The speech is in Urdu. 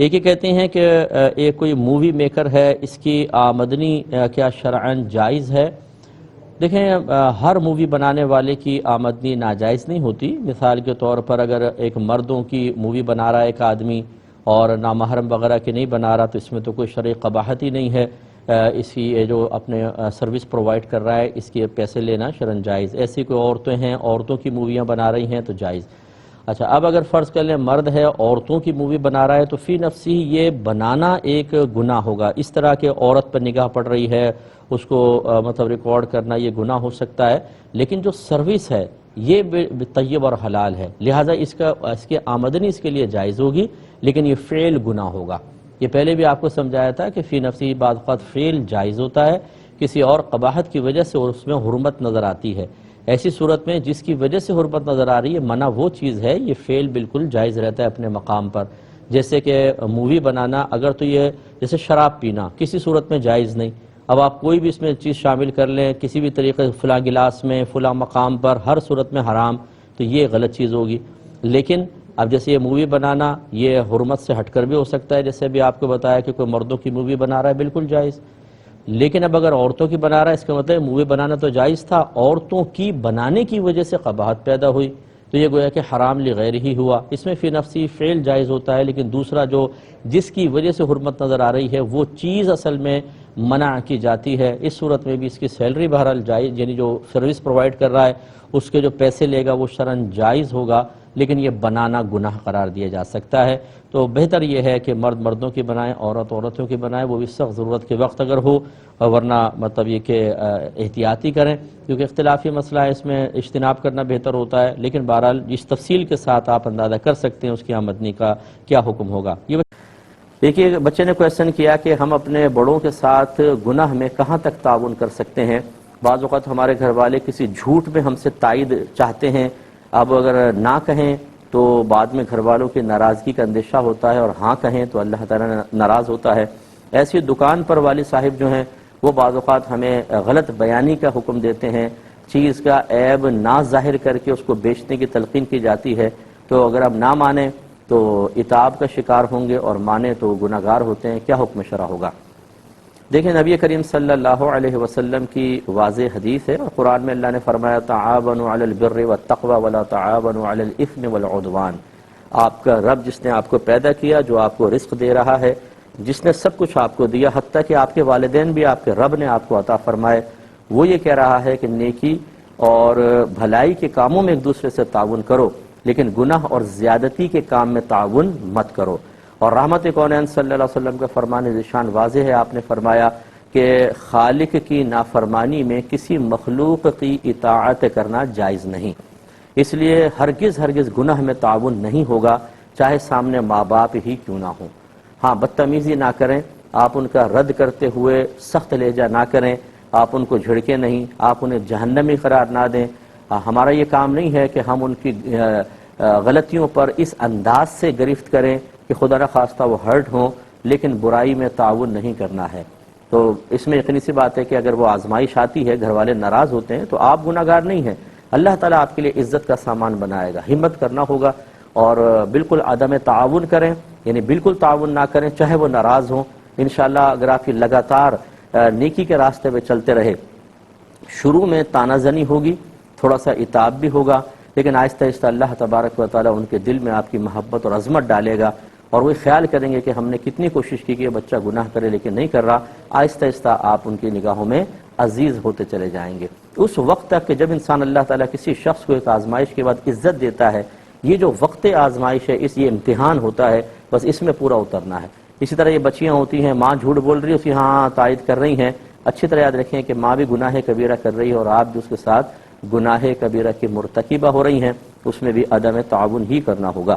ایک یہ کہتے ہیں کہ ایک کوئی مووی میکر ہے، اس کی آمدنی کیا شرعاً جائز ہے؟ دیکھیں، ہر مووی بنانے والے کی آمدنی ناجائز نہیں ہوتی۔ مثال کے طور پر اگر ایک مردوں کی مووی بنا رہا ہے ایک آدمی اور نامحرم وغیرہ کی نہیں بنا رہا، تو اس میں تو کوئی شرعی قباحت ہی نہیں ہے۔ اس کی جو اپنے سروس پرووائڈ کر رہا ہے، اس کے پیسے لینا شرعاً جائز۔ ایسی کوئی عورتیں ہیں، عورتوں کی موویاں بنا رہی ہیں تو جائز۔ اچھا، اب اگر فرض کر لیں مرد ہے، عورتوں کی مووی بنا رہا ہے، تو فی نفسی یہ بنانا ایک گناہ ہوگا۔ اس طرح کہ عورت پر نگاہ پڑ رہی ہے، اس کو مطلب ریکارڈ کرنا یہ گناہ ہو سکتا ہے، لیکن جو سروس ہے یہ طیب اور حلال ہے، لہٰذا اس کی آمدنی اس کے لیے جائز ہوگی، لیکن یہ فعل گناہ ہوگا۔ یہ پہلے بھی آپ کو سمجھایا تھا کہ فی نفسی بعض اوقات فعل جائز ہوتا ہے، کسی اور قباحت کی وجہ سے اس میں حرمت نظر آتی ہے۔ ایسی صورت میں جس کی وجہ سے حرمت نظر آ رہی ہے، منع وہ چیز ہے، یہ فعل بالکل جائز رہتا ہے اپنے مقام پر۔ جیسے کہ مووی بنانا، اگر تو یہ جیسے شراب پینا کسی صورت میں جائز نہیں۔ اب آپ کوئی بھی اس میں چیز شامل کر لیں کسی بھی طریقے سے، فلاں گلاس میں، فلاں مقام پر، ہر صورت میں حرام، تو یہ غلط چیز ہوگی۔ لیکن اب جیسے یہ مووی بنانا یہ حرمت سے ہٹ کر بھی ہو سکتا ہے، جیسے بھی آپ کو بتایا کہ کوئی مردوں کی مووی بنا رہا ہے، بالکل جائز۔ لیکن اب اگر عورتوں کی بنا رہا ہے، اس کا مطلب مووی بنانا تو جائز تھا، عورتوں کی بنانے کی وجہ سے قباحت پیدا ہوئی، تو یہ گویا کہ حرام لغیر ہی ہوا۔ اس میں فی نفسی فعل جائز ہوتا ہے، لیکن دوسرا جو جس کی وجہ سے حرمت نظر آ رہی ہے وہ چیز اصل میں منع کی جاتی ہے۔ اس صورت میں بھی اس کی سیلری بہرحال جائز، یعنی جو سروس پرووائڈ کر رہا ہے اس کے جو پیسے لے گا وہ شرعاً جائز ہوگا، لیکن یہ بنانا گناہ قرار دیا جا سکتا ہے۔ تو بہتر یہ ہے کہ مرد مردوں کی بنائیں، عورت عورتوں کی بنائیں، وہ بھی سخت ضرورت کے وقت اگر ہو، ورنہ مطلب یہ کہ احتیاطی کریں، کیونکہ اختلافی مسئلہ ہے، اس میں اجتناب کرنا بہتر ہوتا ہے۔ لیکن بہرحال اس تفصیل کے ساتھ آپ اندازہ کر سکتے ہیں اس کی آمدنی کا کیا حکم ہوگا۔ دیکھیے، بچے نے کویشچن کیا کہ ہم اپنے بڑوں کے ساتھ گناہ میں کہاں تک تعاون کر سکتے ہیں؟ بعض اوقات ہمارے گھر والے کسی جھوٹ میں ہم سے تائید چاہتے ہیں، اب اگر نہ کہیں تو بعد میں گھر والوں کی ناراضگی کا اندیشہ ہوتا ہے، اور ہاں کہیں تو اللہ تعالیٰ ناراض ہوتا ہے۔ ایسی دکان پر والی صاحب جو ہیں وہ بعض اوقات ہمیں غلط بیانی کا حکم دیتے ہیں، چیز کا عیب نہ ظاہر کر کے اس کو بیچنے کی تلقین کی جاتی ہے، تو اگر آپ نہ مانیں تو عتاب کا شکار ہوں گے، اور مانیں تو گناہ گار ہوتے ہیں۔ کیا حکم شرع ہوگا؟ دیکھیں، نبی کریم صلی اللہ علیہ وسلم کی واضح حدیث ہے، اور قرآن میں اللہ نے فرمایا تعاونوا علی البر والتقوی ولا تعاونوا علی الاثم والعدوان۔ آپ کا رب جس نے آپ کو پیدا کیا، جو آپ کو رزق دے رہا ہے، جس نے سب کچھ آپ کو دیا، حتیٰ کہ آپ کے والدین بھی آپ کے رب نے آپ کو عطا فرمائے، وہ یہ کہہ رہا ہے کہ نیکی اور بھلائی کے کاموں میں ایک دوسرے سے تعاون کرو، لیکن گناہ اور زیادتی کے کام میں تعاون مت کرو۔ اور رحمت کونین صلی اللہ علیہ وسلم کا فرمان ذیشان واضح ہے، آپ نے فرمایا کہ خالق کی نافرمانی میں کسی مخلوق کی اطاعت کرنا جائز نہیں، اس لیے ہرگز گناہ میں تعاون نہیں ہوگا، چاہے سامنے ماں باپ ہی کیوں نہ ہوں۔ ہاں، بدتمیزی نہ کریں، آپ ان کا رد کرتے ہوئے سخت لہجہ نہ کریں، آپ ان کو جھڑکیں نہیں، آپ انہیں جہنمی قرار نہ دیں۔ ہمارا یہ کام نہیں ہے کہ ہم ان کی غلطیوں پر اس انداز سے گرفت کریں کہ خدا نخواستہ وہ ہرٹ ہوں، لیکن برائی میں تعاون نہیں کرنا ہے۔ تو اس میں یقینی سی بات ہے کہ اگر وہ آزمائش آتی ہے، گھر والے ناراض ہوتے ہیں، تو آپ گناہ گار نہیں ہیں، اللہ تعالیٰ آپ کے لیے عزت کا سامان بنائے گا۔ ہمت کرنا ہوگا اور بالکل عدم تعاون کریں، یعنی بالکل تعاون نہ کریں چاہے وہ ناراض ہوں۔ انشاءاللہ اگر آپ کی لگاتار نیکی کے راستے پہ چلتے رہے، شروع میں تانا زنی ہوگی، تھوڑا سا عتاب بھی ہوگا، لیکن آہستہ آہستہ اللہ تبارک و تعالیٰ ان کے دل میں آپ کی محبت اور عظمت ڈالے گا، اور وہ خیال کریں گے کہ ہم نے کتنی کوشش کی کہ یہ بچہ گناہ کرے لیکن نہیں کر رہا۔ آہستہ آہستہ آپ ان کی نگاہوں میں عزیز ہوتے چلے جائیں گے۔ اس وقت تک کہ جب انسان اللہ تعالیٰ کسی شخص کو ایک آزمائش کے بعد عزت دیتا ہے، یہ جو وقت آزمائش ہے، یہ امتحان ہوتا ہے، بس اس میں پورا اترنا ہے۔ اسی طرح یہ بچیاں ہوتی ہیں، ماں جھوٹ بول رہی ہے، اسی ہاں تائید کر رہی ہیں، اچھی طرح یاد رکھیں کہ ماں بھی گناہ کبیرہ کر رہی ہے، اور آپ بھی اس کے ساتھ گناہ کبیرہ کی مرتکبہ ہو رہی ہیں، اس میں بھی عدم تعاون ہی کرنا ہوگا۔